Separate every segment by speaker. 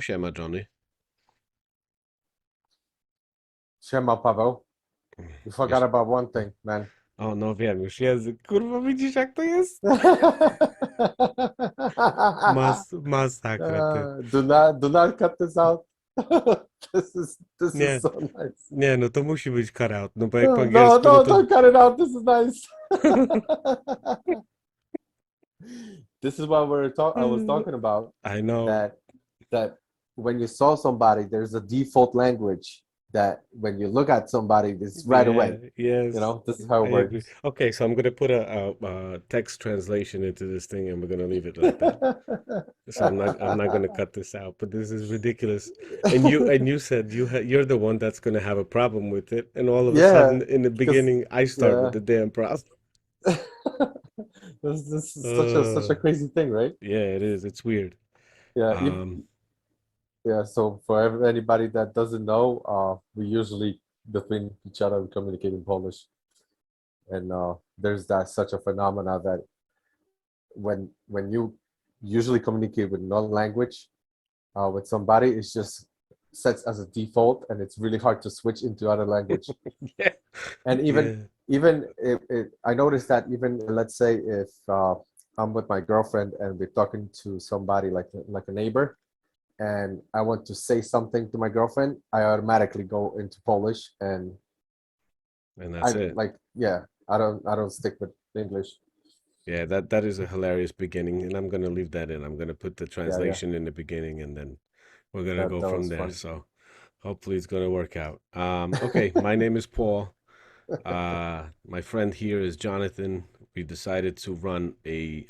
Speaker 1: siema Johnny.
Speaker 2: Siema, Paweł. You forgot
Speaker 1: Wiesz,
Speaker 2: about one thing, man.
Speaker 1: o no wiem, już język. Kurwa, widzisz jak to jest? Masakra, ty.
Speaker 2: Do not cut this out. This is
Speaker 1: Nie,
Speaker 2: so nice.
Speaker 1: nie, no to musi być cut out, no bo jak po
Speaker 2: No,
Speaker 1: angielsku, no
Speaker 2: no,
Speaker 1: to...
Speaker 2: don't cut it out. This is nice. This is what I was talking about.
Speaker 1: I know.
Speaker 2: That that when you saw somebody, there's a default language that when you look at somebody, this right
Speaker 1: Yeah,
Speaker 2: away.
Speaker 1: yes,
Speaker 2: This is how
Speaker 1: I
Speaker 2: it
Speaker 1: agree.
Speaker 2: works.
Speaker 1: Okay, so I'm gonna put a text translation into this thing and we're gonna leave it like that. So I'm not gonna cut this out, but this is ridiculous. And you said you're the one that's gonna have a problem with it, and all of a
Speaker 2: Yeah,
Speaker 1: sudden in the
Speaker 2: because
Speaker 1: beginning I start with
Speaker 2: yeah.
Speaker 1: the damn problem.
Speaker 2: This is such a
Speaker 1: Uh,
Speaker 2: crazy thing, right?
Speaker 1: yeah, it is. It's weird.
Speaker 2: Yeah,
Speaker 1: Um,
Speaker 2: yeah. So for anybody that doesn't know, we usually between each other we communicate in Polish, and there's that such a phenomena that when you usually communicate with another language, with somebody, it's just sets as a default, and it's really hard to switch into other language.
Speaker 1: yeah,
Speaker 2: And even
Speaker 1: yeah.
Speaker 2: even if I noticed that even let's say if I'm with my girlfriend and we're talking to somebody like a neighbor, and I want to say something to my girlfriend, I automatically go into Polish, and
Speaker 1: And that's
Speaker 2: I
Speaker 1: it.
Speaker 2: like yeah, I don't stick with English.
Speaker 1: Yeah, that is a hilarious beginning, and I'm gonna leave that in. I'm gonna put the
Speaker 2: Yeah, yeah,
Speaker 1: translation in the beginning, and then we're gonna
Speaker 2: that
Speaker 1: go
Speaker 2: that
Speaker 1: from
Speaker 2: was
Speaker 1: there.
Speaker 2: fun.
Speaker 1: So hopefully it's gonna work out. Okay, my name is Paul. My friend here is Jonathan. We decided to run a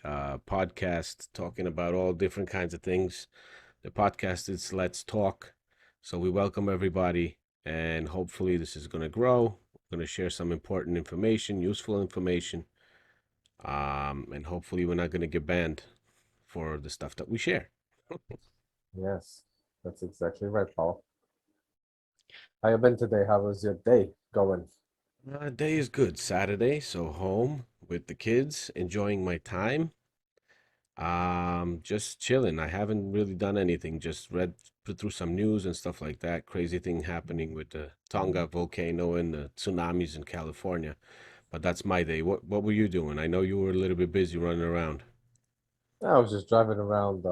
Speaker 1: podcast talking about all different kinds of things. The podcast is Let's Talk. So we welcome everybody, and hopefully this is gonna grow. We're gonna share some important information, useful information, and hopefully we're not gonna get banned for the stuff that we share.
Speaker 2: Yes, that's exactly right, Paul. How you been today? How was your day going?
Speaker 1: Day is good. Saturday, so home with the kids, enjoying my time. Just chilling. I haven't really done anything. Just put through some news and stuff like that. Crazy thing happening with the Tonga volcano and the tsunamis in California. But that's my day. What were you doing? I know you were a little bit busy running around.
Speaker 2: I was just driving around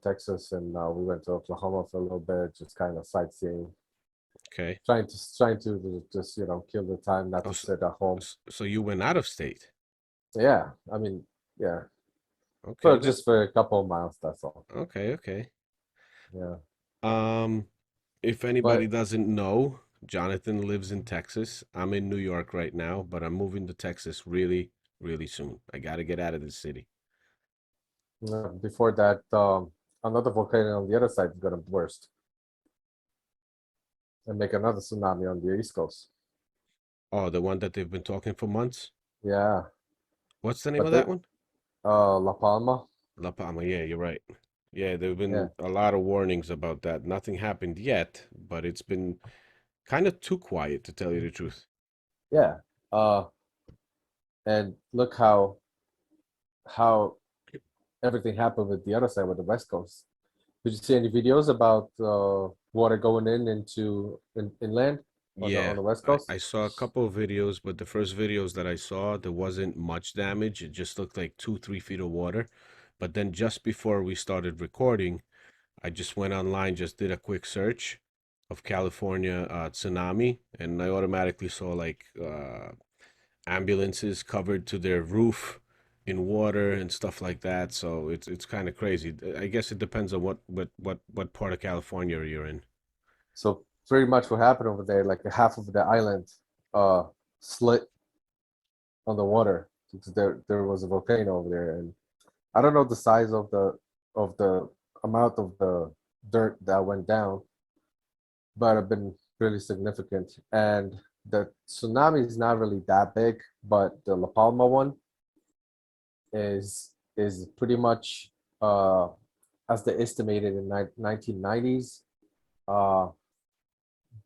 Speaker 2: Texas, and we went to Oklahoma for a little bit, just kind of sightseeing,
Speaker 1: Okay.
Speaker 2: trying to just kill the time, not
Speaker 1: Oh,
Speaker 2: to sit at home.
Speaker 1: so you went out of state.
Speaker 2: Yeah, I mean, yeah,
Speaker 1: Okay,
Speaker 2: for
Speaker 1: that
Speaker 2: just for a couple of miles, that's all.
Speaker 1: okay, okay.
Speaker 2: Yeah,
Speaker 1: Um, if anybody
Speaker 2: but
Speaker 1: doesn't know, Jonathan lives in Texas. I'm in New York right now, but I'm moving to Texas really, really soon. I got to get out of this city.
Speaker 2: before that, another volcano on the other side is gonna burst and make another tsunami on the East Coast.
Speaker 1: Oh, the one that they've been talking for months?
Speaker 2: Yeah,
Speaker 1: What's the name
Speaker 2: but
Speaker 1: of that one?
Speaker 2: La Palma.
Speaker 1: La Palma. Yeah, you're right. Yeah, there have
Speaker 2: Yeah,
Speaker 1: been a lot of warnings about that. Nothing happened yet, but it's been kind of too quiet to tell you the truth.
Speaker 2: yeah. Uh, and look how everything happened with the other side, with the West Coast. Did you see any videos about water going inland on
Speaker 1: Yeah,
Speaker 2: the West
Speaker 1: I,
Speaker 2: Coast?
Speaker 1: I saw a couple of videos, but the first videos that I saw, there wasn't much damage. It just looked like 2, 3 feet of water. But then just before we started recording, I just went online, just did a quick search of California tsunami, and I automatically saw like ambulances covered to their roof in water and stuff like that. So it's kind of crazy. I guess it depends on what part of California you're in.
Speaker 2: So pretty much what happened over there, like half of the island uh slit on the water because there was a volcano over there, and I don't know the size of the amount of the dirt that went down, but have been really significant. And the tsunami is not really that big, but the La Palma one is pretty much as they estimated in 1990s. Uh,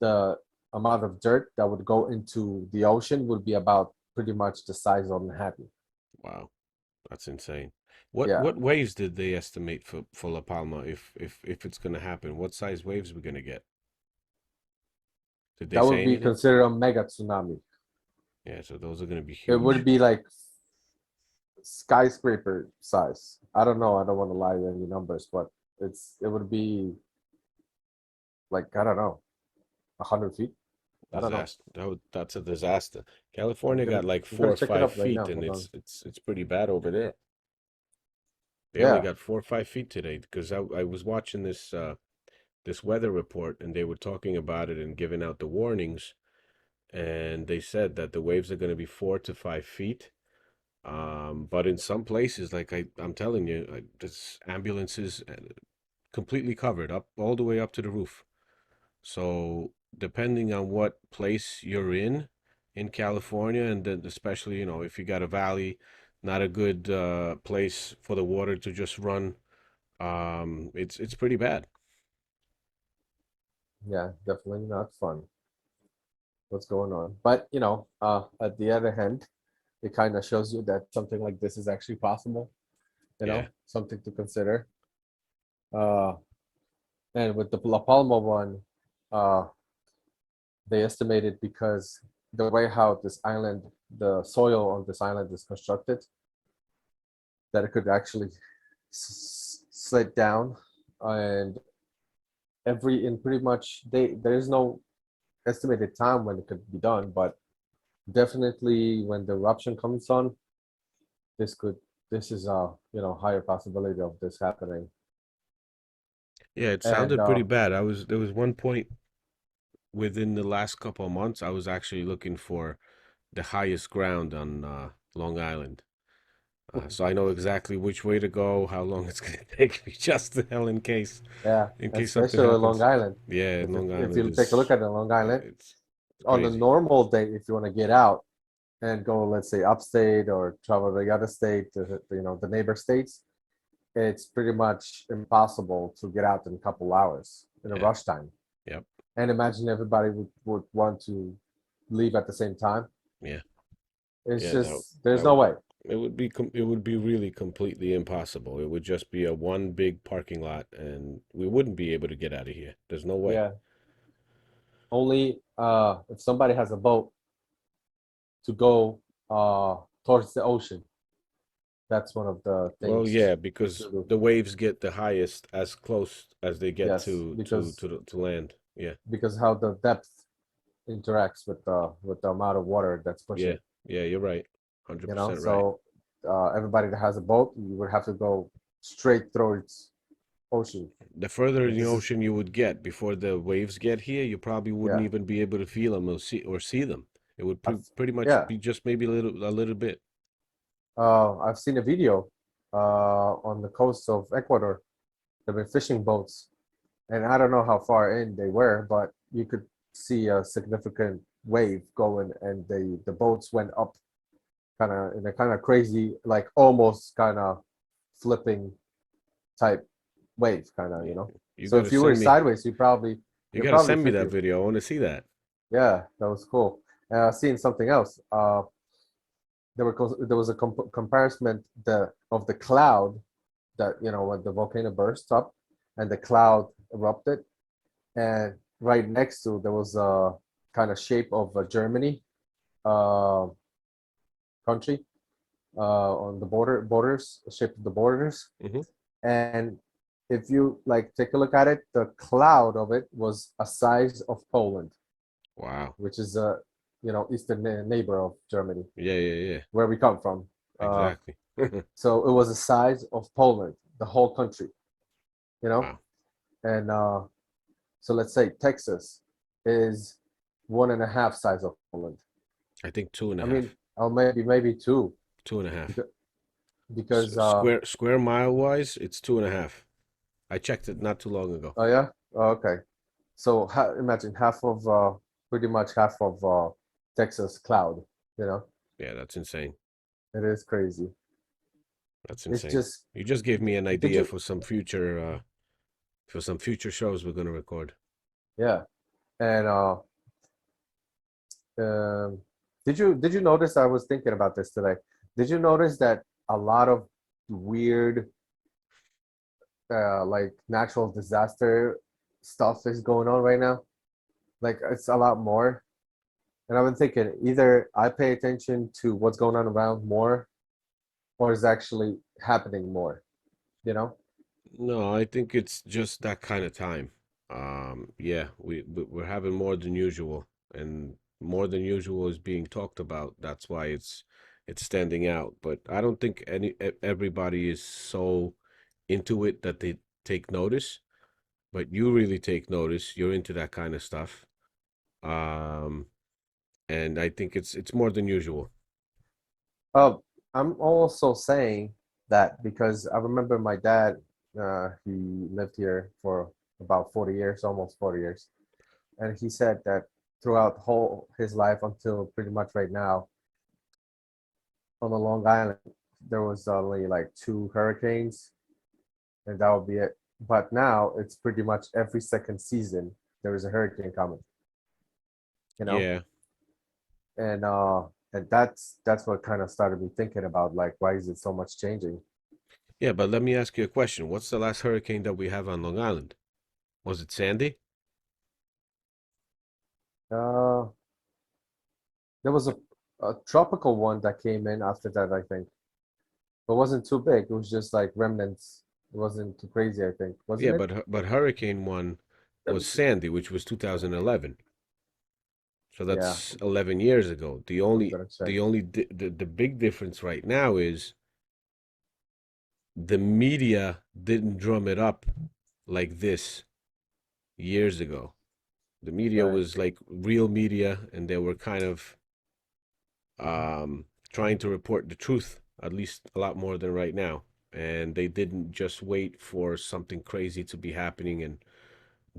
Speaker 2: the amount of dirt that would go into the ocean would be about pretty much the size of Manhattan.
Speaker 1: Wow, that's insane.
Speaker 2: Yeah,
Speaker 1: What waves did they estimate for La Palma if it's gonna happen? What size waves we're gonna get? Did they
Speaker 2: that
Speaker 1: say
Speaker 2: would be
Speaker 1: anything?
Speaker 2: considered a mega tsunami.
Speaker 1: Yeah, so those are gonna be
Speaker 2: It would
Speaker 1: huge.
Speaker 2: be like skyscraper size. I don't know. I don't want to lie to any numbers, but it would be like I don't know, 100 feet. I don't know.
Speaker 1: Disaster. That's a disaster. California got like
Speaker 2: I'm
Speaker 1: four
Speaker 2: gonna
Speaker 1: or
Speaker 2: check it
Speaker 1: five
Speaker 2: up right
Speaker 1: feet,
Speaker 2: now.
Speaker 1: and
Speaker 2: Hold on.
Speaker 1: it's pretty bad over there. They only
Speaker 2: Yeah,
Speaker 1: got 4 or 5 feet today because I was watching this weather report, and they were talking about it and giving out the warnings, and they said that the waves are going to be 4 to 5 feet. But in some places, like I'm telling you, this ambulances completely covered up all the way up to the roof. So depending on what place you're in California, and then especially, if you got a valley, not a good place for the water to just run. It's pretty bad.
Speaker 2: yeah, definitely not fun. What's going on? But at the other hand, it kind of shows you that something like this is actually possible.
Speaker 1: Yeah.
Speaker 2: Something to consider. Uh, and with the La Palma one, uh, they estimated because the way how this island, the soil on this island is constructed, that it could actually slid down, and in pretty much there is no estimated time when it could be done, but definitely when the eruption comes on, this could this is a higher possibility of this happening.
Speaker 1: Yeah, it
Speaker 2: And
Speaker 1: sounded pretty bad. There was one point within the last couple of months I was actually looking for the highest ground on Long Island. So I know exactly which way to go, how long it's going to take me, just to hell
Speaker 2: yeah,
Speaker 1: in case something
Speaker 2: especially Long
Speaker 1: happens.
Speaker 2: Island.
Speaker 1: Yeah,
Speaker 2: If
Speaker 1: Long
Speaker 2: if
Speaker 1: Island
Speaker 2: you take a look
Speaker 1: is
Speaker 2: at the Long Island
Speaker 1: it's
Speaker 2: on a
Speaker 1: crazy.
Speaker 2: normal day, if you want to get out and go, let's say upstate or travel to the other state, the neighbor states, it's pretty much impossible to get out in a couple hours in a
Speaker 1: Yeah,
Speaker 2: rush time.
Speaker 1: yep,
Speaker 2: And imagine everybody would want to leave at the same time.
Speaker 1: yeah,
Speaker 2: It's
Speaker 1: yeah. That
Speaker 2: just there's
Speaker 1: that
Speaker 2: no way.
Speaker 1: it would be really completely impossible. It would just be a one big parking lot, and we wouldn't be able to get out of here. There's no way.
Speaker 2: Yeah. Only if somebody has a boat to go towards the ocean. That's one of the
Speaker 1: Well, yeah,
Speaker 2: things
Speaker 1: because
Speaker 2: to do.
Speaker 1: the waves get the highest as close as they get
Speaker 2: Yes,
Speaker 1: to land. Yeah,
Speaker 2: because how the depth interacts with the amount of water that's
Speaker 1: yeah,
Speaker 2: pushing.
Speaker 1: yeah. You're right. Hundred percent right.
Speaker 2: So everybody that has a boat, you would have to go straight towards ocean,
Speaker 1: The further in
Speaker 2: and
Speaker 1: the
Speaker 2: this is
Speaker 1: ocean you would get before the waves get here, you probably wouldn't
Speaker 2: yeah,
Speaker 1: even be able to feel them or see them. It would pretty much
Speaker 2: yeah.
Speaker 1: be just maybe a little bit.
Speaker 2: I've seen a video on the coast of Ecuador. There were fishing boats, and I don't know how far in they were, but you could see a significant wave going, and the boats went up kind of in a kind of crazy, like almost kind of flipping type wave, kind of.
Speaker 1: Yeah. You
Speaker 2: So
Speaker 1: gotta
Speaker 2: if you were
Speaker 1: send me.
Speaker 2: sideways,
Speaker 1: You
Speaker 2: you
Speaker 1: gotta
Speaker 2: probably
Speaker 1: send me
Speaker 2: flip
Speaker 1: that
Speaker 2: you.
Speaker 1: video. I want to see that.
Speaker 2: Yeah, that was cool. Seeing something else. There was a comparison of the cloud that when the volcano burst up and the cloud erupted, and right next to there was a kind of shape of a Germany uh, country on the borders, the shape of the borders.
Speaker 1: Hmm.
Speaker 2: And if you like take a look at it, the cloud of it was a size of Poland,
Speaker 1: Wow.
Speaker 2: which is a eastern neighbor of Germany,
Speaker 1: Yeah, yeah, yeah.
Speaker 2: where we come from.
Speaker 1: Exactly.
Speaker 2: So it was the size of Poland, the whole country, you know.
Speaker 1: Wow.
Speaker 2: And so let's say Texas is one and a half size of Poland.
Speaker 1: I think two and a
Speaker 2: I mean,
Speaker 1: half.
Speaker 2: or maybe two,
Speaker 1: Two and a half.
Speaker 2: because, because
Speaker 1: Square mile wise, it's two and a half. I checked it not too long ago.
Speaker 2: oh yeah, oh, okay. So imagine pretty much half of Texas cloud. You know,
Speaker 1: Yeah, that's insane.
Speaker 2: it is crazy.
Speaker 1: That's
Speaker 2: It's
Speaker 1: insane.
Speaker 2: just,
Speaker 1: You just gave me an
Speaker 2: did
Speaker 1: idea
Speaker 2: you?
Speaker 1: for some future shows we're gonna record.
Speaker 2: Yeah, and did you notice? I was thinking about this today. Did you notice that a lot of weird like natural disaster stuff is going on right now. Like it's a lot more. And I've been thinking either I pay attention to what's going on around more or is actually happening more, you know?
Speaker 1: No, I think it's just that kind of time. Yeah, we're having more than usual, and more than usual is being talked about. That's why it's standing out. But I don't think everybody is so into it that they take notice. But you really take notice. You're into that kind of stuff. Um, and I think it's more than usual.
Speaker 2: Uh, I'm also saying that because I remember my dad, he lived here for about 40 years, almost 40 years. And he said that throughout whole his life until pretty much right now on the Long Island, there was only like two hurricanes, and that would be it. But now it's pretty much every second season there is a hurricane coming, you know?
Speaker 1: Yeah.
Speaker 2: And that's what kind of started me thinking about like why is it so much changing?
Speaker 1: Yeah, but let me ask you a question. What's the last hurricane that we have on Long Island? Was it Sandy?
Speaker 2: Uh, there was a tropical one that came in after that, I think, but wasn't too big. It was just like remnants. It wasn't too crazy, I think,
Speaker 1: Yeah,
Speaker 2: wasn't it?
Speaker 1: but Hurricane one
Speaker 2: Let
Speaker 1: was
Speaker 2: me see.
Speaker 1: Sandy, which was 2011. So
Speaker 2: Yeah,
Speaker 1: that's 11 years ago. The
Speaker 2: I'm
Speaker 1: only
Speaker 2: gonna check.
Speaker 1: the only the big difference right now is the media didn't drum it up like this years ago. The media
Speaker 2: Right.
Speaker 1: was like real media, and they were kind of trying to report the truth, at least a lot more than right now. And they didn't just wait for something crazy to be happening and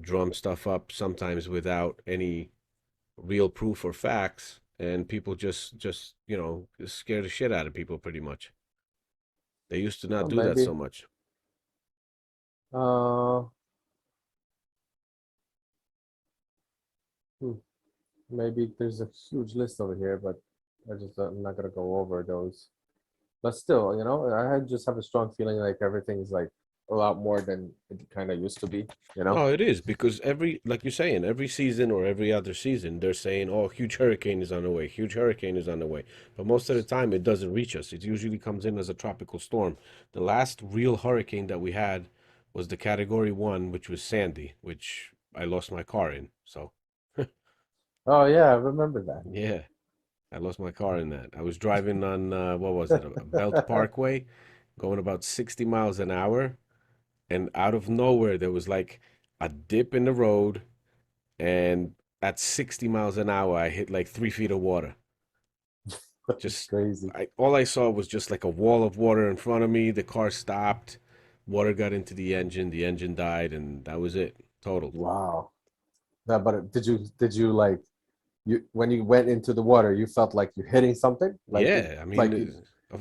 Speaker 1: drum stuff up, sometimes without any real proof or facts. And people just scare the shit out of people pretty much. They used to not
Speaker 2: Well,
Speaker 1: do that so
Speaker 2: maybe.
Speaker 1: much.
Speaker 2: Uh, hmm, maybe there's a huge list over here, but I'm not gonna go over those. But still, just have a strong feeling like everything's like a lot more than it kind of used to be, you know?
Speaker 1: No, it is because like you're saying, every season or every other season, they're saying, "Oh, huge hurricane is on the way. Huge hurricane is on the way." But most of the time, it doesn't reach us. It usually comes in as a tropical storm. The last real hurricane that we had was the Category 1, which was Sandy, which I lost my car in. So,
Speaker 2: Oh yeah, I remember that.
Speaker 1: yeah, I lost my car in that. I was driving on what was it, a Belt Parkway, going about 60 miles an hour, and out of nowhere there was like a dip in the road, and at 60 miles an hour, I hit like 3 feet of water.
Speaker 2: It's
Speaker 1: Just,
Speaker 2: crazy.
Speaker 1: all I saw was just like a wall of water in front of me. The car stopped, water got into the engine died, and that was it, totaled.
Speaker 2: Wow. That, but did you like you when you went into the water, you felt like you're hitting something?
Speaker 1: Yeah, I mean,
Speaker 2: Like you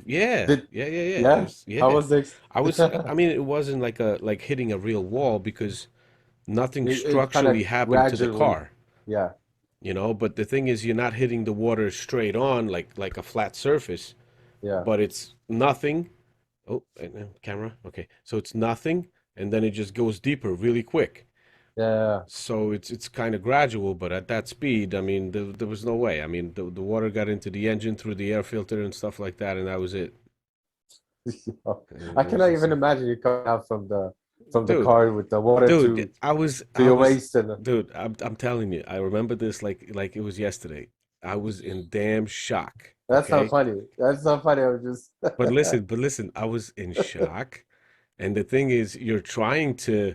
Speaker 1: yeah,
Speaker 2: did
Speaker 1: yeah.
Speaker 2: yeah? How
Speaker 1: Yeah.
Speaker 2: was this?
Speaker 1: I mean, it wasn't like hitting a real wall because nothing
Speaker 2: It kind of
Speaker 1: structurally happened to the
Speaker 2: gradually,
Speaker 1: car.
Speaker 2: yeah,
Speaker 1: But the thing is, you're not hitting the water straight on like a flat surface,
Speaker 2: yeah,
Speaker 1: but it's nothing. Oh, camera. Okay, so it's nothing, and then it just goes deeper really quick.
Speaker 2: yeah.
Speaker 1: So it's kind of gradual, but at that speed, I mean, there was no way. I mean, the water got into the engine through the air filter and stuff like that, and that was it.
Speaker 2: I
Speaker 1: It was
Speaker 2: cannot even
Speaker 1: insane.
Speaker 2: imagine you coming out from the
Speaker 1: Dude,
Speaker 2: car with the water
Speaker 1: dude,
Speaker 2: to
Speaker 1: I was
Speaker 2: to
Speaker 1: I
Speaker 2: your
Speaker 1: was
Speaker 2: waist and
Speaker 1: dude, I'm telling you, I remember this like it was yesterday. I was in damn shock.
Speaker 2: that's not
Speaker 1: Okay.
Speaker 2: funny. That's not funny. I was just
Speaker 1: But listen, I was in shock. And the thing is, you're trying to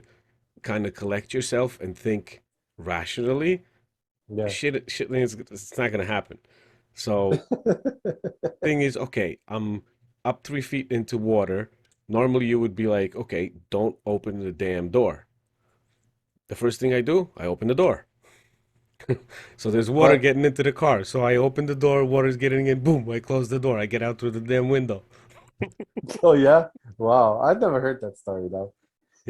Speaker 1: kind of collect yourself and think rationally.
Speaker 2: yeah.
Speaker 1: Shit, it's not gonna happen. So thing is, okay, I'm up 3 feet into water. Normally, you would be like, okay, don't open the damn door. The first thing I do, I open the door. So there's water
Speaker 2: But
Speaker 1: getting into the car. So I open the door, water's getting in. Boom! I close the door. I get out through the damn window.
Speaker 2: oh yeah, wow. I've never heard that story though.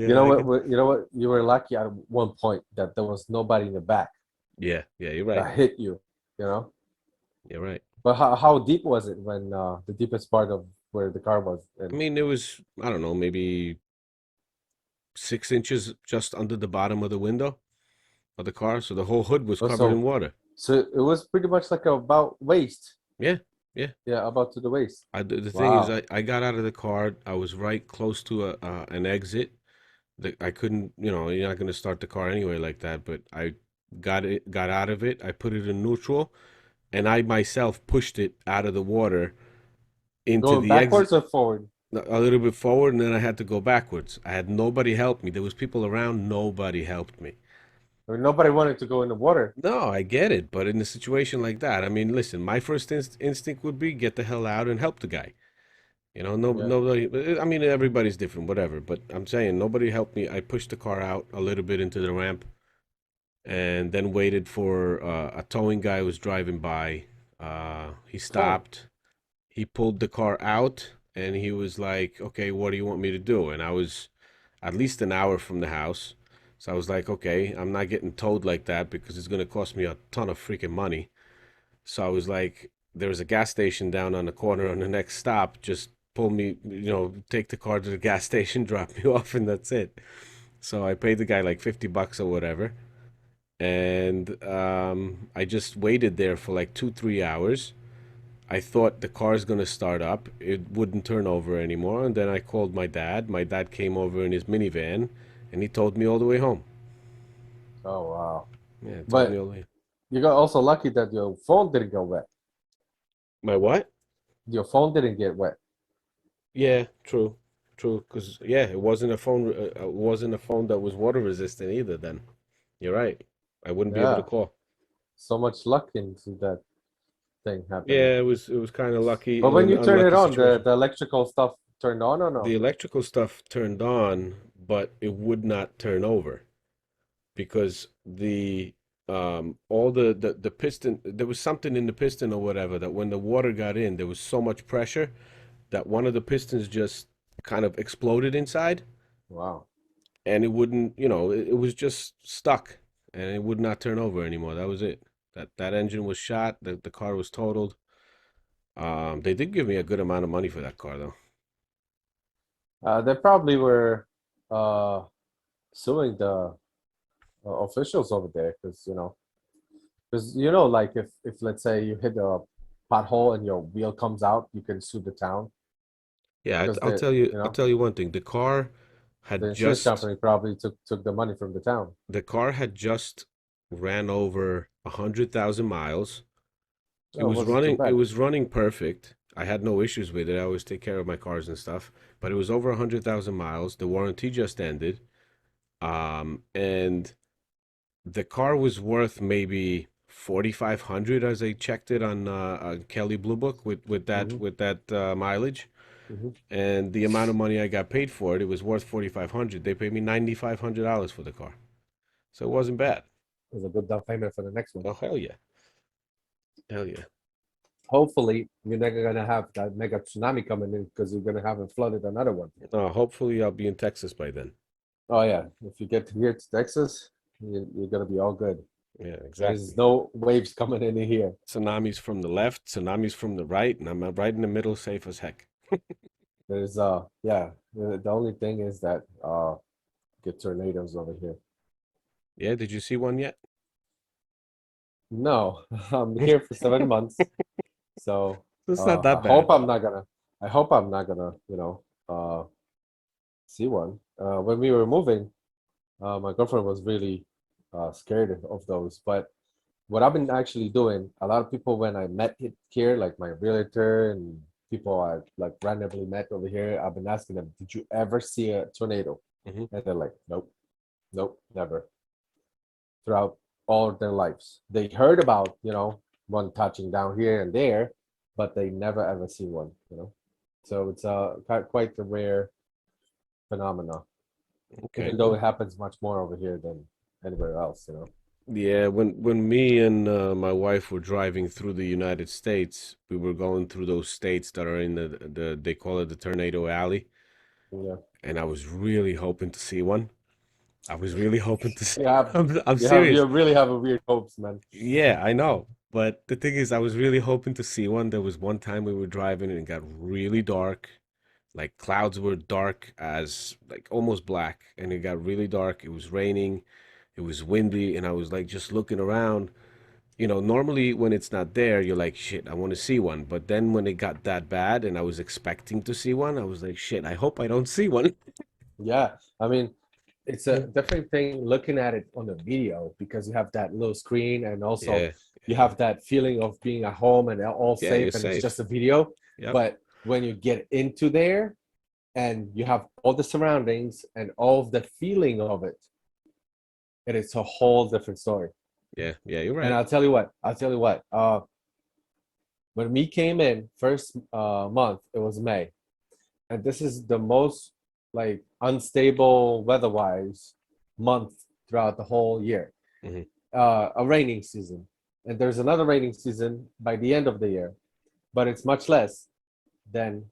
Speaker 2: You
Speaker 1: Yeah,
Speaker 2: know
Speaker 1: I
Speaker 2: what?
Speaker 1: get.
Speaker 2: You know what? You were lucky at one point that there was nobody in the back
Speaker 1: Yeah, yeah, you're right.
Speaker 2: that hit you. You know.
Speaker 1: You're right.
Speaker 2: But how deep was it when the deepest part of where the car was.
Speaker 1: I
Speaker 2: And
Speaker 1: mean, it was, I don't know, maybe 6 inches just under the bottom of the window of the car. So the whole hood was covered in
Speaker 2: also,
Speaker 1: water.
Speaker 2: so it was pretty much like about waist.
Speaker 1: Yeah, yeah.
Speaker 2: Yeah, about to the waist.
Speaker 1: The thing is,
Speaker 2: Wow.
Speaker 1: I got out of the car. I was right close to an exit. I couldn't, you're not going to start the car anyway like that. But I got out of it. I put it in neutral, and I myself pushed it out of the water into
Speaker 2: Going
Speaker 1: the exit
Speaker 2: backwards or forward?
Speaker 1: a little bit forward, and then I had to go backwards. I had nobody help me. There was people around. Nobody helped me.
Speaker 2: I mean, nobody wanted to go in the water.
Speaker 1: No, I get it, but in a situation like that, I mean, listen, my first instinct would be get the hell out and help the guy. No,
Speaker 2: Yeah.
Speaker 1: nobody. I mean, everybody's different, whatever. But I'm saying nobody helped me. I pushed the car out a little bit into the ramp, and then waited for a towing guy who was driving by. He
Speaker 2: Oh,
Speaker 1: stopped. He pulled the car out, and he was like, "Okay, what do you want me to do?" And I was at least an hour from the house, so I was like, "Okay, I'm not getting towed like that because it's gonna cost me a ton of freaking money." So I was like, there was a gas station down on the corner on the next stop. Just pull me, take the car to the gas station, drop me off, and that's it. So I paid the guy like $50 or whatever. And I just waited there for like 2, 3 hours. I thought the car's gonna start up. It wouldn't turn over anymore. And then I called my dad. My dad came over in his minivan and he towed me all the way home.
Speaker 2: oh wow.
Speaker 1: Yeah, towed me
Speaker 2: But
Speaker 1: all the way.
Speaker 2: you got also lucky that your phone didn't go wet.
Speaker 1: My what?
Speaker 2: Your phone didn't get wet.
Speaker 1: Yeah, true, true. Because yeah, it wasn't a phone. It wasn't a phone that was water resistant either. Then you're right. I wouldn't be able to
Speaker 2: Yeah.
Speaker 1: call.
Speaker 2: So much luck into that thing happening.
Speaker 1: Yeah, it was kind of lucky
Speaker 2: But
Speaker 1: in
Speaker 2: when
Speaker 1: an
Speaker 2: you turn it
Speaker 1: unlucky
Speaker 2: on, the,
Speaker 1: situation.
Speaker 2: the electrical stuff turned on or
Speaker 1: The
Speaker 2: no?
Speaker 1: electrical stuff turned on, but it would not turn over because the all the piston, there was something in the piston or whatever that when the water got in, there was so much pressure that one of the pistons just kind of exploded inside,
Speaker 2: Wow.
Speaker 1: and it wouldn't, it was just stuck, and it would not turn over anymore. That was it. That engine was shot. The car was totaled. They did give me a good amount of money for that car though.
Speaker 2: They probably were uh suing the officials over there because like if let's say you hit a pothole and your wheel comes out, you can sue the town
Speaker 1: Yeah,
Speaker 2: because
Speaker 1: I'll
Speaker 2: the
Speaker 1: tell you.
Speaker 2: you
Speaker 1: I'll
Speaker 2: know
Speaker 1: tell you one thing.
Speaker 2: the
Speaker 1: Had
Speaker 2: insurance
Speaker 1: just
Speaker 2: company probably took the money from the town.
Speaker 1: the car had just ran over 100,000 miles. It
Speaker 2: Oh, it
Speaker 1: was
Speaker 2: wasn't too
Speaker 1: running. It
Speaker 2: bad.
Speaker 1: was running perfect. I had no issues with it. I always take care of my cars and stuff. But it was over 100,000 miles. The warranty just ended. And the car was worth maybe 4,500 as I checked it on Kelly Blue Book with that
Speaker 2: Hmm.
Speaker 1: with that mileage.
Speaker 2: Hmm.
Speaker 1: And the amount of money I got paid for it, it was worth 4,500. They paid me $9,500 for the car, so it wasn't bad.
Speaker 2: It was a good down payment for the next one.
Speaker 1: Oh hell yeah, hell yeah.
Speaker 2: Hopefully, you're not gonna have that mega tsunami coming in because you're gonna have it flooded another one.
Speaker 1: Hopefully I'll be in Texas by then.
Speaker 2: Oh yeah, if you get here to Texas, you're gonna be all good.
Speaker 1: Yeah,
Speaker 2: There's
Speaker 1: exactly.
Speaker 2: no waves coming in here.
Speaker 1: Tsunamis from the left, tsunamis from the right, and I'm right in the middle, safe as heck.
Speaker 2: There's yeah. The only thing is that get tornadoes over here.
Speaker 1: Yeah, did you see one yet?
Speaker 2: No, I'm here for 7 months, so
Speaker 1: It's not
Speaker 2: I
Speaker 1: that
Speaker 2: hope
Speaker 1: bad.
Speaker 2: I'm not gonna. I hope I'm not gonna. See one. When we were moving, my girlfriend was really scared of those. But what I've been actually doing, a lot of people when I met it here, like my realtor and people I like randomly met over here, I've been asking them, "Did you ever see a tornado?"
Speaker 1: Hmm.
Speaker 2: And they're like, "Nope, nope, never." Throughout all their lives, they heard about one touching down here and there, but they never ever see one. So it's quite a rare phenomena,
Speaker 1: Okay.
Speaker 2: even though it happens much more over here than anywhere else.
Speaker 1: Yeah, when me and my wife were driving through the United States, we were going through those states that are in the they call it the Tornado Alley,
Speaker 2: Yeah.
Speaker 1: and I was really hoping to see one. I was really hoping to see.
Speaker 2: You have
Speaker 1: I'm
Speaker 2: you
Speaker 1: serious.
Speaker 2: really have a weird hopes, man.
Speaker 1: Yeah, I know. But the thing is, I was really hoping to see one. There was one time we were driving and it got really dark. Like clouds were dark as like almost black, and it got really dark. It was raining, it was windy, and I was like just looking around. Normally when it's not there, you're like, shit, I want to see one. But then when it got that bad and I was expecting to see one, I was like, shit, I hope I don't see one.
Speaker 2: Yeah, I mean, it's a different thing looking at it on the video because you have that little screen and also
Speaker 1: Yeah,
Speaker 2: you
Speaker 1: yeah,
Speaker 2: have that feeling of being at home and all
Speaker 1: yeah, you're
Speaker 2: safe and it's just
Speaker 1: safe.
Speaker 2: a video.
Speaker 1: Yep.
Speaker 2: But when you get into there and you have all the surroundings and all of the feeling of it, it is a whole different story.
Speaker 1: Yeah, yeah, you're
Speaker 2: And
Speaker 1: right.
Speaker 2: I'll tell you what, when we came in first month, it was May, and this is the most like unstable weather-wise month throughout the whole year.
Speaker 1: Hmm.
Speaker 2: A raining season, and there's another raining season by the end of the year, but it's much less than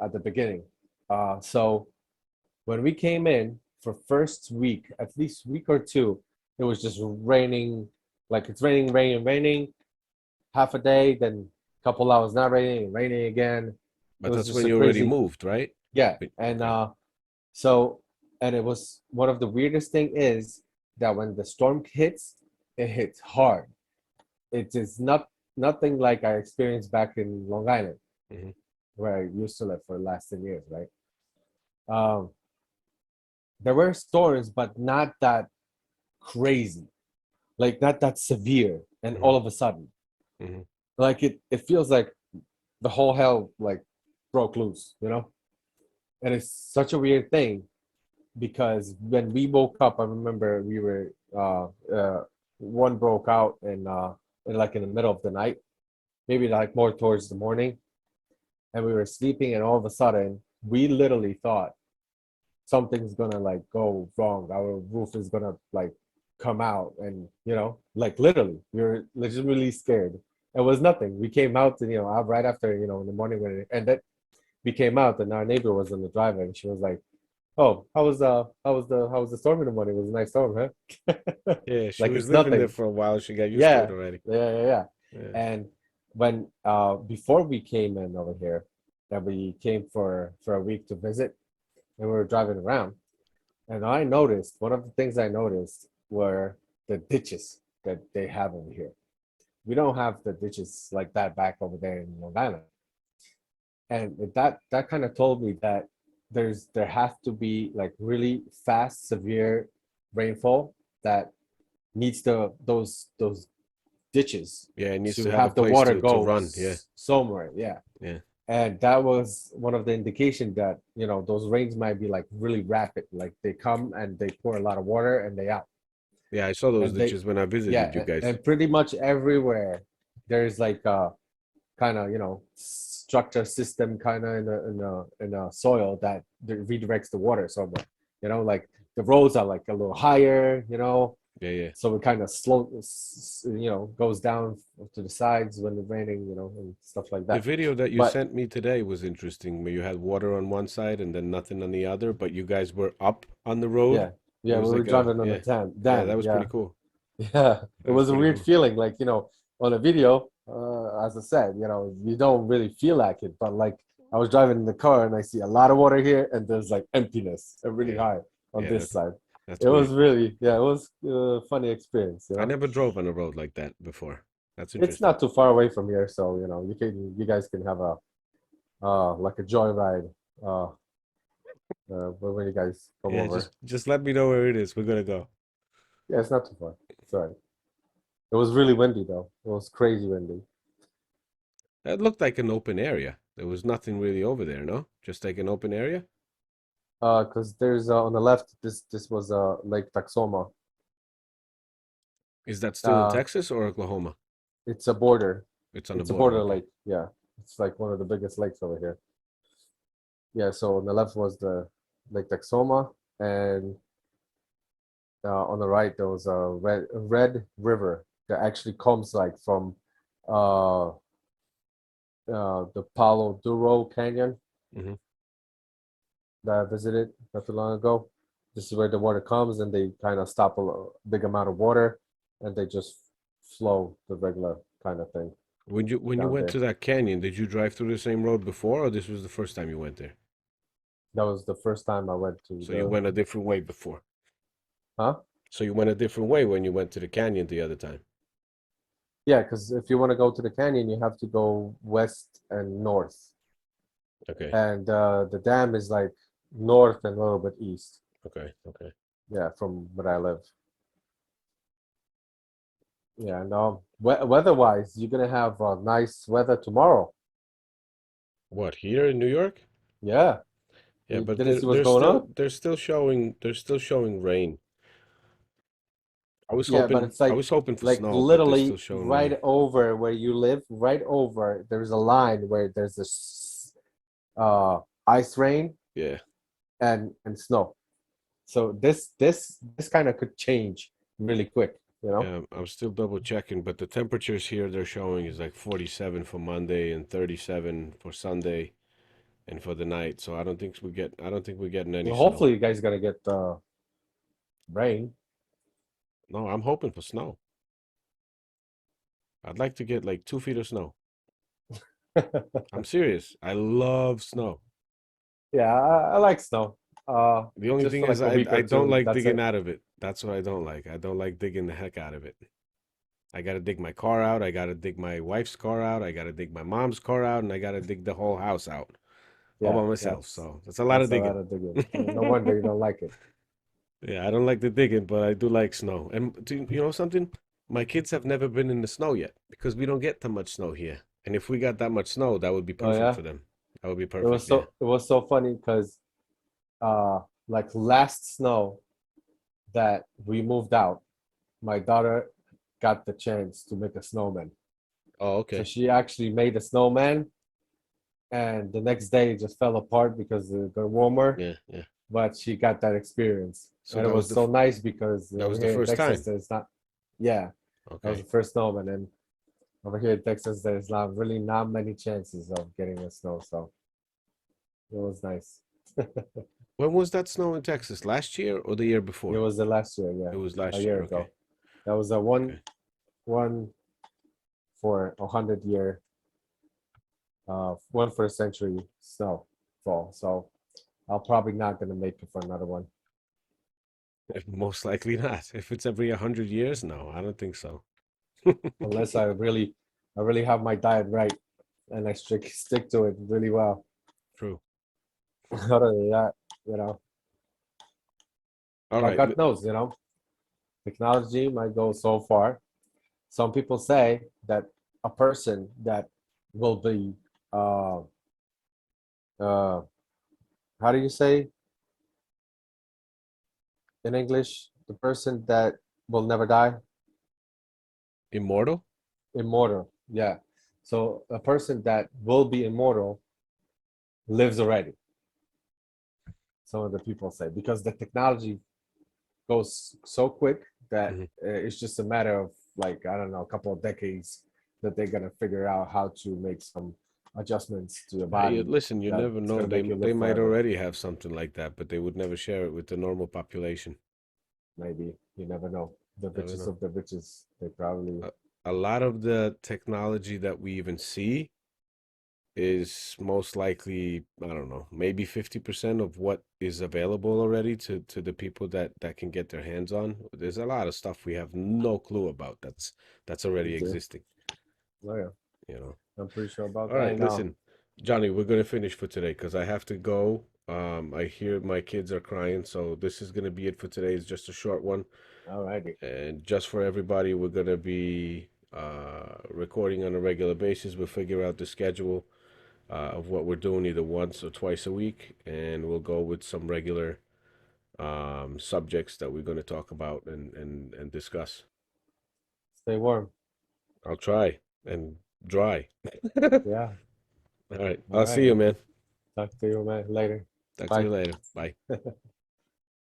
Speaker 2: at the beginning. So when we came in for first week, at least week or two, it was just raining, like it's raining, raining, raining, half a day, then a couple hours not raining, raining again. It
Speaker 1: But
Speaker 2: was
Speaker 1: that's
Speaker 2: just
Speaker 1: when
Speaker 2: a
Speaker 1: you already
Speaker 2: crazy,
Speaker 1: moved, right?
Speaker 2: yeah.
Speaker 1: Wait,
Speaker 2: And
Speaker 1: okay.
Speaker 2: so, and it was one of the weirdest thing is that when the storm hits, it hits hard. It is nothing like I experienced back in Long Island,
Speaker 1: Hmm.
Speaker 2: where I used to live for the last 10 years, right? Um, there were storms, but not that crazy, like not that severe, and
Speaker 1: Hmm.
Speaker 2: all of a sudden,
Speaker 1: Hmm.
Speaker 2: like it feels like the whole hell like broke loose, you know? And it's such a weird thing because when we woke up, I remember we were one broke out in like in the middle of the night, maybe like more towards the morning, and we were sleeping, and all of a sudden we literally thought something's gonna like go wrong. Our roof is gonna like come out, and like literally, we were legitimately scared. It was nothing. We came out, and out right after, in the morning when it ended, we came out, and our neighbor was on the driveway, and she was like, "Oh, how was the storm in the morning? It was a nice storm, huh?"
Speaker 1: Yeah, she
Speaker 2: Like
Speaker 1: was
Speaker 2: it's
Speaker 1: living there
Speaker 2: nothing.
Speaker 1: for a while. She got used to it
Speaker 2: Yeah,
Speaker 1: already.
Speaker 2: yeah.
Speaker 1: Yeah.
Speaker 2: And when before we came in over here, that we came for a week to visit, and we were driving around, and I noticed one of the things I noticed were the ditches that they have over here. We don't have the ditches like that back over there in Long Island, and that kind of told me that there has to be like really fast, severe rainfall that needs those ditches
Speaker 1: Yeah, it needs
Speaker 2: to
Speaker 1: to have a
Speaker 2: have the
Speaker 1: place
Speaker 2: water
Speaker 1: to
Speaker 2: go
Speaker 1: run. Yeah.
Speaker 2: somewhere. Yeah,
Speaker 1: Yeah.
Speaker 2: and that was one of the indication that those rains might be like really rapid, like they come and they pour a lot of water and they out.
Speaker 1: Yeah, I saw those
Speaker 2: And they,
Speaker 1: ditches when I visited you
Speaker 2: yeah,
Speaker 1: guys.
Speaker 2: and pretty much everywhere there's like a kind of structure system kind of in a soil that redirects the water somewhere. Like the roads are like a little higher.
Speaker 1: Yeah, yeah.
Speaker 2: So it kind of slow, goes down to the sides when it's raining, and stuff like
Speaker 1: The
Speaker 2: that.
Speaker 1: video that you
Speaker 2: But
Speaker 1: sent me today was interesting, where you had water on one side and then nothing on the other, but you guys were up on the road.
Speaker 2: yeah,
Speaker 1: It
Speaker 2: yeah,
Speaker 1: was
Speaker 2: we were
Speaker 1: like a,
Speaker 2: driving on the
Speaker 1: yeah,
Speaker 2: dam.
Speaker 1: yeah,
Speaker 2: Dam,
Speaker 1: that was
Speaker 2: yeah,
Speaker 1: pretty cool.
Speaker 2: yeah. It
Speaker 1: That was
Speaker 2: was a
Speaker 1: pretty
Speaker 2: weird
Speaker 1: cool.
Speaker 2: feeling, like on a video. As I said, you don't really feel like it, but like I was driving in the car and I see a lot of water here, and there's like emptiness, really
Speaker 1: Yeah,
Speaker 2: high on
Speaker 1: yeah,
Speaker 2: this side.
Speaker 1: that's
Speaker 2: It was
Speaker 1: weird.
Speaker 2: really, yeah, it was a funny experience.
Speaker 1: I never drove on a road like that before. That's
Speaker 2: It's
Speaker 1: interesting.
Speaker 2: not too far away from here, so you guys can have a like a joyride uh, when you guys come
Speaker 1: Yeah,
Speaker 2: over.
Speaker 1: just let me know where it is. We're gonna go.
Speaker 2: Yeah, it's not too far. Sorry. It was really windy though. It was crazy windy.
Speaker 1: It looked like an open area. There was nothing really over there, no? Just like an open area.
Speaker 2: Because there's on the left, this was Lake Taxoma.
Speaker 1: Is that still in
Speaker 2: Uh,
Speaker 1: Texas or Oklahoma?
Speaker 2: it's a border.
Speaker 1: It's on the
Speaker 2: It's a
Speaker 1: border.
Speaker 2: border
Speaker 1: Okay.
Speaker 2: lake. Yeah, it's like one of the biggest lakes over here. Yeah. So on the left was the Lake Taxoma, and on the right there was a red river that actually comes like from uh, the Palo Duro Canyon
Speaker 1: Hmm.
Speaker 2: that I visited not too long ago. This is where the water comes, and they kind of stop a big amount of water, and they just slow, the regular kind of thing
Speaker 1: When you
Speaker 2: down
Speaker 1: went
Speaker 2: there.
Speaker 1: to that canyon, did you drive through the same road before, or this was the first time you went there?
Speaker 2: That was the first time I went to
Speaker 1: So you
Speaker 2: the,
Speaker 1: went a different way before.
Speaker 2: huh?
Speaker 1: So you went a different way when you went to the canyon the other time.
Speaker 2: Yeah, because if you want to go to the canyon, you have to go west and north.
Speaker 1: Okay,
Speaker 2: And the dam is like north and a little bit east.
Speaker 1: okay, okay.
Speaker 2: Yeah, from where I live. Yeah, and weather-wise, you're gonna have nice weather tomorrow.
Speaker 1: What, here in New York?
Speaker 2: Yeah,
Speaker 1: Yeah,
Speaker 2: you
Speaker 1: but
Speaker 2: didn't
Speaker 1: they're
Speaker 2: see what's
Speaker 1: they're
Speaker 2: going
Speaker 1: still
Speaker 2: on?
Speaker 1: they're still showing rain. I was
Speaker 2: Yeah, but
Speaker 1: hoping
Speaker 2: it's
Speaker 1: I was hoping for
Speaker 2: like
Speaker 1: snow, but they're still
Speaker 2: literally
Speaker 1: showing rain.
Speaker 2: right over where you live, right over, there's a line where there's this ice rain
Speaker 1: Yeah.
Speaker 2: and snow. So this kind of could change really quick, you know?
Speaker 1: Yeah, I'm still double checking, but the temperatures here they're showing is like 47 for Monday and 37 for Sunday and for the night. So I don't think we're getting any
Speaker 2: Well,
Speaker 1: snow.
Speaker 2: hopefully you guys gonna get rain.
Speaker 1: No, I'm hoping for snow. I'd like to get like 2 feet of snow. I'm serious. I love snow.
Speaker 2: Yeah, I like snow.
Speaker 1: The only
Speaker 2: Just
Speaker 1: thing
Speaker 2: for
Speaker 1: is
Speaker 2: like a week
Speaker 1: I
Speaker 2: or
Speaker 1: don't
Speaker 2: two,
Speaker 1: like
Speaker 2: that's
Speaker 1: digging
Speaker 2: it.
Speaker 1: out of it. That's what I don't like. I don't like digging the heck out of it. I gotta dig my car out. I gotta dig my wife's car out. I gotta dig my mom's car out, and I gotta dig the whole house out all
Speaker 2: Yeah,
Speaker 1: by myself.
Speaker 2: that's
Speaker 1: So that's a lot of
Speaker 2: that's a lot
Speaker 1: digging.
Speaker 2: of digging. No wonder you don't like it.
Speaker 1: Yeah, I don't like the digging, but I do like snow. And you know something? My kids have never been in the snow yet because we don't get that much snow here. And if we got that much snow, that would be
Speaker 2: Oh
Speaker 1: perfect
Speaker 2: yeah,
Speaker 1: for them. That would be perfect. Yeah.
Speaker 2: it was so funny because uh like last snow that we moved out, my daughter got the chance to make a snowman.
Speaker 1: Oh,
Speaker 2: So
Speaker 1: okay.
Speaker 2: she actually made a snowman, and the next day it just fell apart because it got warmer.
Speaker 1: Yeah, yeah.
Speaker 2: But she got that experience,
Speaker 1: So
Speaker 2: and it
Speaker 1: that was
Speaker 2: was
Speaker 1: the
Speaker 2: so nice because
Speaker 1: that
Speaker 2: over
Speaker 1: was the
Speaker 2: here in
Speaker 1: first
Speaker 2: Texas,
Speaker 1: time.
Speaker 2: there's not. Yeah, that was
Speaker 1: Okay.
Speaker 2: the first snowman, and over here in Texas, there's not many chances of getting the snow. So it was nice.
Speaker 1: When was that snow in Texas? Last year or the year
Speaker 2: It
Speaker 1: before?
Speaker 2: was the last year,
Speaker 1: It
Speaker 2: yeah,
Speaker 1: was
Speaker 2: a
Speaker 1: last
Speaker 2: year
Speaker 1: year. Okay.
Speaker 2: ago. That was a
Speaker 1: Okay.
Speaker 2: one for 100 year, one for a century snowfall. So I'm probably not gonna make it for another one
Speaker 1: Most likely not. If it's every 100 years, no, I don't think so.
Speaker 2: unless I really have my diet right and I stick to it really well.
Speaker 1: True.
Speaker 2: Other than that, you know,
Speaker 1: All
Speaker 2: but
Speaker 1: right.
Speaker 2: God knows, technology might go so far. Some people say that a person that will be uh uh how do you say in English? The person that will never die,
Speaker 1: Immortal?
Speaker 2: immortal. Yeah. So a person that will be immortal lives already. Some of the people say because the technology goes so quick that
Speaker 1: Mhm.
Speaker 2: it's just a matter of like I don't know a couple of decades that they're gonna figure out how to make some adjustments to the body
Speaker 1: Listen, you never
Speaker 2: that's
Speaker 1: know.
Speaker 2: gonna
Speaker 1: They
Speaker 2: make you
Speaker 1: they
Speaker 2: live
Speaker 1: might
Speaker 2: forever.
Speaker 1: already have something like that, but they would never share it with the normal population.
Speaker 2: Maybe you never know. The
Speaker 1: Never
Speaker 2: richest
Speaker 1: know.
Speaker 2: of the richest, they probably.
Speaker 1: A lot of the technology that we even see is most likely, I don't know, maybe 50% of what is available already to the people that can get their hands on. There's a lot of stuff we have no clue about that's already
Speaker 2: Okay.
Speaker 1: existing,
Speaker 2: Oh yeah,
Speaker 1: you know.
Speaker 2: I'm pretty sure about
Speaker 1: All
Speaker 2: that. I
Speaker 1: right,
Speaker 2: know.
Speaker 1: listen, Johnny, we're gonna finish for today because I have to go. I hear my kids are crying, so this is gonna be it for today. It's just a short one.
Speaker 2: Alrighty.
Speaker 1: And just for everybody, we're gonna be recording on a regular basis. We'll figure out the schedule of what we're doing either once or twice a week, and we'll go with some regular subjects that we're going to talk about and discuss.
Speaker 2: Stay warm.
Speaker 1: I'll try and dry.
Speaker 2: Yeah.
Speaker 1: All right.
Speaker 2: All
Speaker 1: I'll see
Speaker 2: right.
Speaker 1: you, man.
Speaker 2: Talk to you, man, later.
Speaker 1: Talk to
Speaker 2: Bye.
Speaker 1: you later. Bye.